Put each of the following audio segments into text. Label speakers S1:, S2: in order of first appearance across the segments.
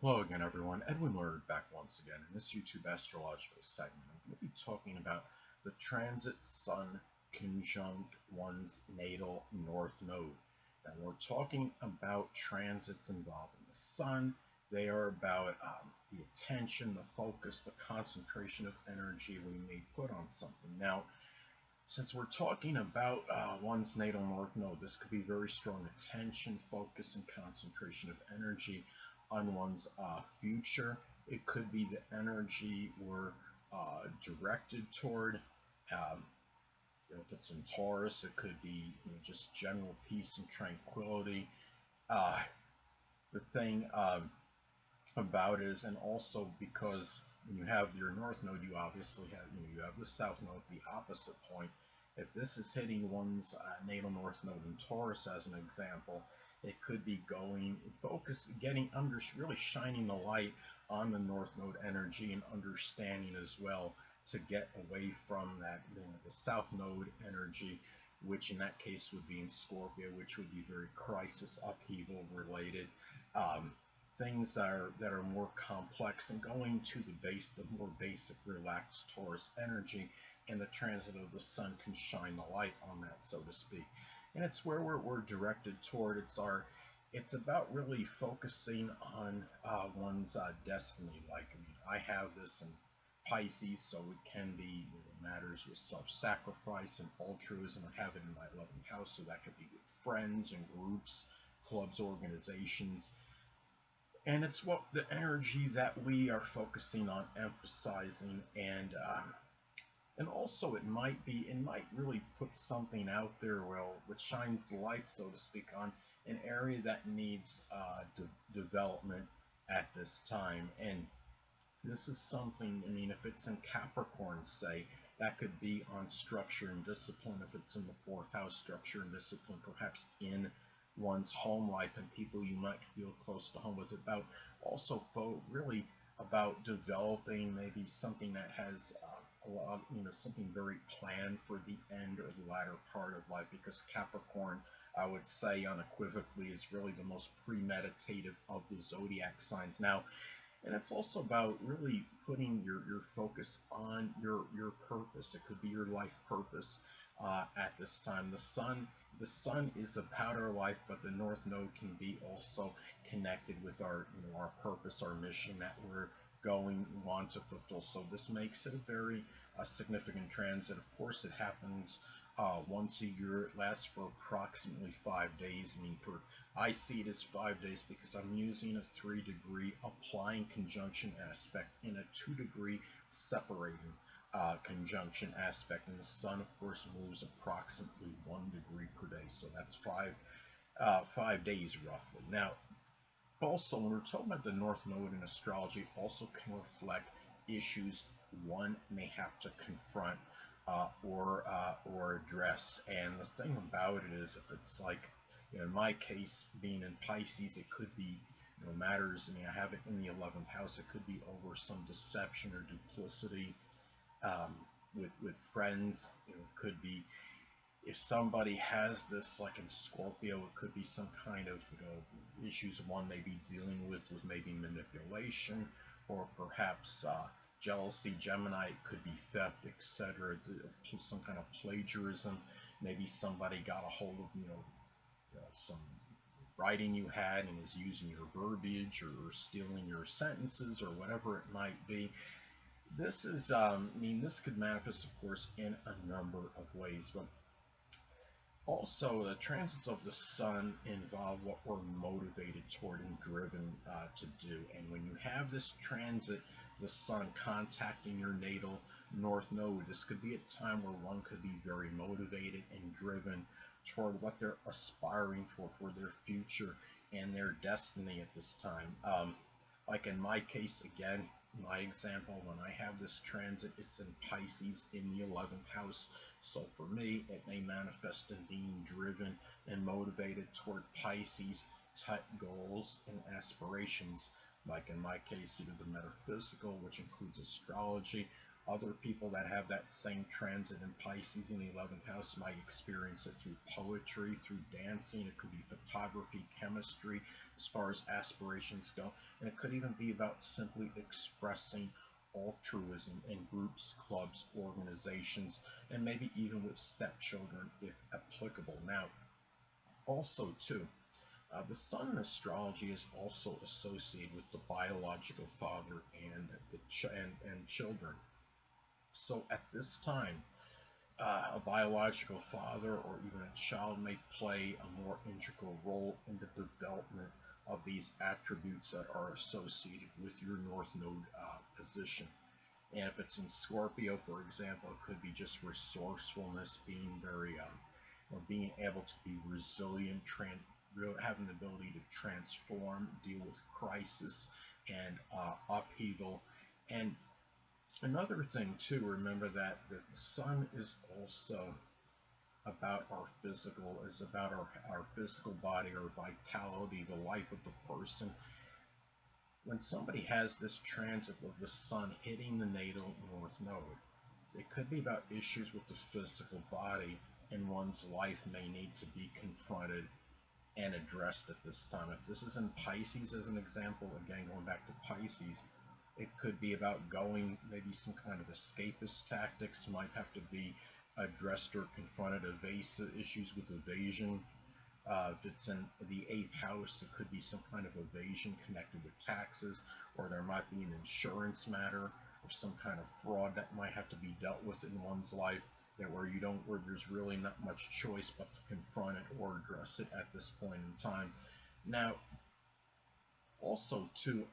S1: Hello again, everyone. Edwin Learnard back once again in this YouTube astrological segment. I'm going to be talking about the transit Sun conjunct one's natal north node. And we're talking about transits involving the Sun. They are about the attention, the focus, the concentration of energy we may put on something. Now, since we're talking about one's natal north node, this could be very strong attention, focus, and concentration of energy on one's future. It could be the energy we're directed toward. Um, if it's in Taurus, it could be just general peace and tranquility. Uh, the thing about is, and also because when you have your north node, you obviously have you have the south node, the opposite point. If this is hitting one's natal north node in Taurus, as an example, it could be getting under, really shining the light on the north node energy and understanding as well to get away from that, the south node energy, which in that case would be in Scorpio, which would be very crisis, upheaval related. Things that are more complex, and going to the more basic, relaxed Taurus energy, and the transit of the Sun can shine the light on that, so to speak. And it's where we're directed toward. It's about really focusing on one's destiny. Like, I have this in Pisces, so it can be matters with self-sacrifice and altruism. I have it in my 11th house, so that could be with friends and groups, clubs, organizations. And it's what the energy that we are focusing on emphasizing, and also it might really put something out there, which shines the light, so to speak, on an area that needs development at this time. And this is something, if it's in Capricorn, say, that could be on structure and discipline. If it's in the 4th house, structure and discipline, perhaps in one's home life and people you might feel close to home with. About also really about developing maybe something that has a lot, something very planned for the end or the latter part of life, because Capricorn, I would say unequivocally, is really the most premeditative of the zodiac signs. Now, and it's also about really putting your focus on your purpose. It could be your life purpose at this time. The sun is about our life, but the north node can be also connected with our our purpose, our mission that we're want to fulfill. So this makes it a very significant transit. Of course, it happens once a year. It lasts for approximately 5 days. I see it as 5 days because I'm using a 3-degree applying conjunction aspect in a 2-degree separating conjunction aspect, and the Sun, of course, moves approximately 1 degree per day. So that's 5 days roughly. Now, also, when we're talking about the North Node in astrology, it also can reflect issues one may have to confront or address. And the thing about it is, if it's like, in my case, being in Pisces, it could be matters. I have it in the 11th house. It could be over some deception or duplicity with friends. It could be, if somebody has this, like in Scorpio, it could be some kind of issues one may be dealing with maybe manipulation, or perhaps jealousy. Gemini, it could be theft, etc. Some kind of plagiarism. Maybe somebody got a hold of some writing you had and is using your verbiage or stealing your sentences or whatever it might be. This is this could manifest, of course, in a number of ways, but also, the transits of the Sun involve what we're motivated toward and driven to do. And when you have this transit, the Sun contacting your natal North Node, this could be a time where one could be very motivated and driven toward what they're aspiring for their future and their destiny at this time. Like in my case, again, my example, when I have this transit, it's in Pisces in the 11th house. So for me, it may manifest in being driven and motivated toward Pisces type goals and aspirations. Like in my case, either the metaphysical, which includes astrology, Other people that have that same transit in Pisces in the 11th house might experience it through poetry, through dancing. It could be photography, chemistry, as far as aspirations go. And it could even be about simply expressing altruism in groups, clubs, organizations, and maybe even with stepchildren if applicable. Now, also, too, the sun in astrology is also associated with the biological father and and children. So at this time, a biological father or even a child may play a more integral role in the development of these attributes that are associated with your North Node position. And if it's in Scorpio, for example, it could be just resourcefulness, being very, being able to be resilient, having the ability to transform, deal with crisis and upheaval. And another thing too, remember that the sun is also about our physical, is about our physical body, our vitality, the life of the person. When somebody has this transit of the sun hitting the natal north node, it could be about issues with the physical body, and one's life may need to be confronted and addressed at this time. If this is in Pisces as an example, again going back to Pisces, it could be about going, maybe some kind of escapist tactics might have to be addressed or confronted, evasive issues with evasion. If it's in the 8th house, it could be some kind of evasion connected with taxes, or there might be an insurance matter or some kind of fraud that might have to be dealt with in one's life, that where there's really not much choice but to confront it or address it at this point in time. Now, also too,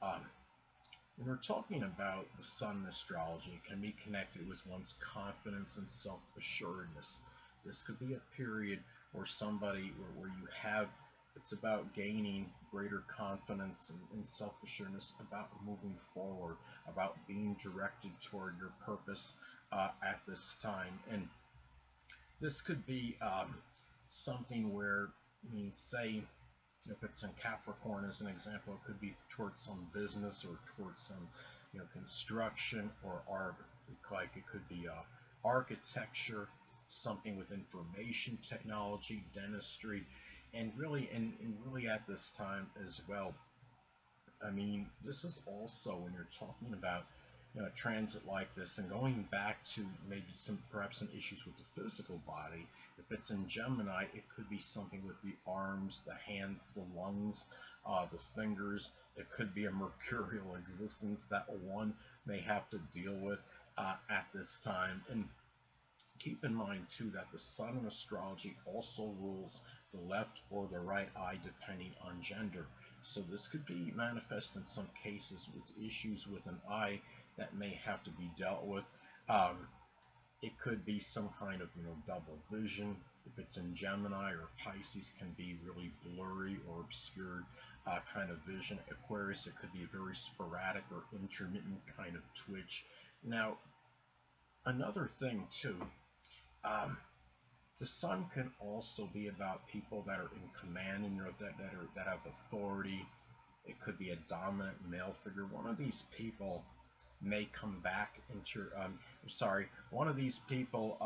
S1: when we're talking about the sun in astrology, it can be connected with one's confidence and self-assuredness. This could be a period where where you have, it's about gaining greater confidence and self-assuredness, about moving forward, about being directed toward your purpose at this time. And this could be something where, say, if it's in Capricorn as an example, it could be towards some business or towards some, construction or art. Like it could be architecture, something with information technology, dentistry, and really at this time as well. I mean, this is also when you're talking about a transit like this, and going back to maybe perhaps some issues with the physical body. If it's in Gemini, it could be something with the arms, the hands, the lungs, the fingers. It could be a mercurial existence that one may have to deal with at this time. And keep in mind too that the sun in astrology also rules the left or the right eye depending on gender. So this could be manifest in some cases with issues with an eye that may have to be dealt with. It could be some kind of double vision. If it's in Gemini or Pisces, can be really blurry or obscured kind of vision. Aquarius, it could be a very sporadic or intermittent kind of twitch. Now, another thing too, the sun can also be about people that are in command and that have authority. It could be a dominant male figure. One of these people may come back into one of these people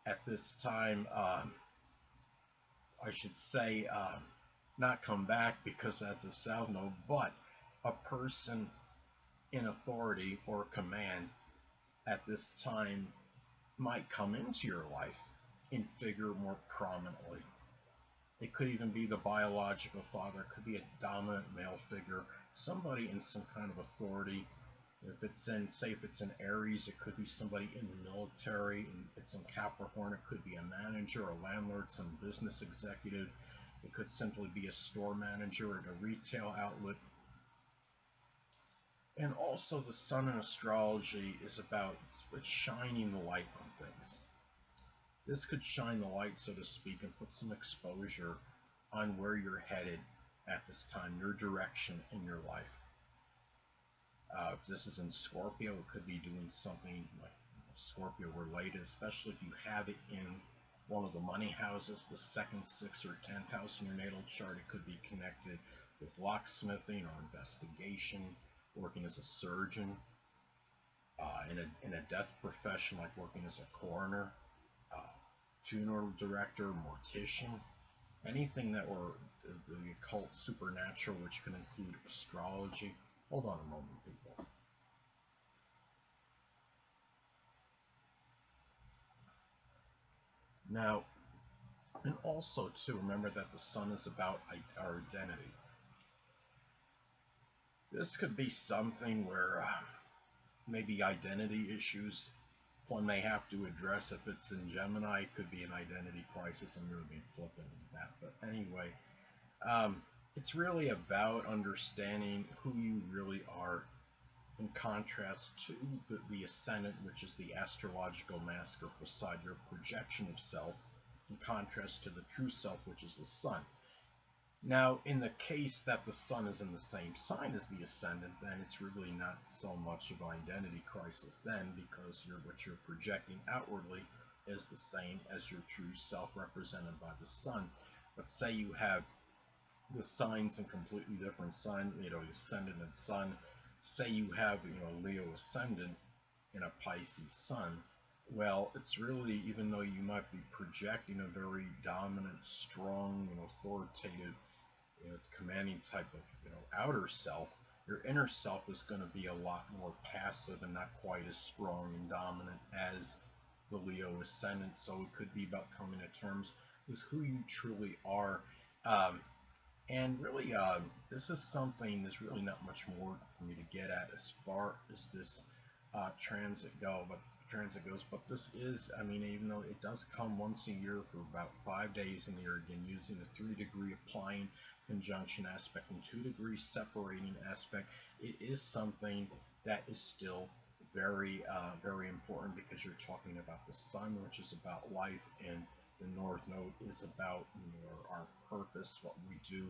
S1: at this time, I should say, not come back because that's a south node, but a person in authority or command at this time might come into your life and figure more prominently. It could even be the biological father. It could be a dominant male figure, somebody in some kind of authority. If it's in Aries, it could be somebody in the military. And if it's in Capricorn, it could be a manager, a landlord, some business executive. It could simply be a store manager at a retail outlet. And also, the sun in astrology is about shining the light on things. This could shine the light, so to speak, and put some exposure on where you're headed at this time, your direction in your life. If this is in Scorpio, it could be doing something like Scorpio related, especially if you have it in one of the money houses, the 2nd, 6th, or 10th house in your natal chart. It could be connected with locksmithing or investigation, working as a surgeon. in a death profession like working as a coroner, uh, funeral director, mortician, anything that were the occult, supernatural, which can include astrology. Hold on a moment, people. Now, and also too, remember that the sun is about our identity. This could be something where maybe identity issues one may have to address. If it's in Gemini, it could be an identity crisis. I'm really being flippant with that. But anyway, it's really about understanding who you really are in contrast to the ascendant, which is the astrological mask or facade, your projection of self, in contrast to the true self, which is the sun. Now, in the case that the sun is in the same sign as the ascendant, then it's really not so much of an identity crisis then, because what you're projecting outwardly is the same as your true self represented by the sun. But say you have the signs in completely different sign, ascendant and sun. Say you have, Leo ascendant in a Pisces sun. Well, it's really, even though you might be projecting a very dominant, strong, authoritative, commanding type of, outer self, your inner self is going to be a lot more passive and not quite as strong and dominant as the Leo ascendant. So it could be about coming to terms with who you truly are. And really, this is something, there's really not much more for me to get at as far as this transit goes. But this is, even though it does come once a year for about 5 days in the year, again, using a 3-degree applying conjunction aspect and 2-degree separating aspect, it is something that is still very, very important, because you're talking about the sun, which is about life, and the North Node is about our purpose, what we do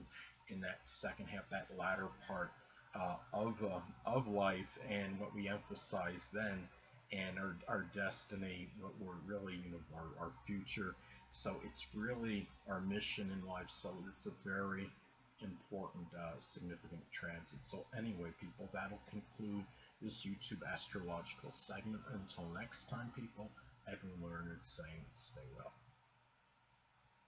S1: in that second half, that latter part of life, and what we emphasize then, and our destiny, what we're really, our future. So it's really our mission in life. So it's a very important, significant transit. So anyway, people, that'll conclude this YouTube astrological segment. Until next time, people, Edwin Learnard saying, stay well.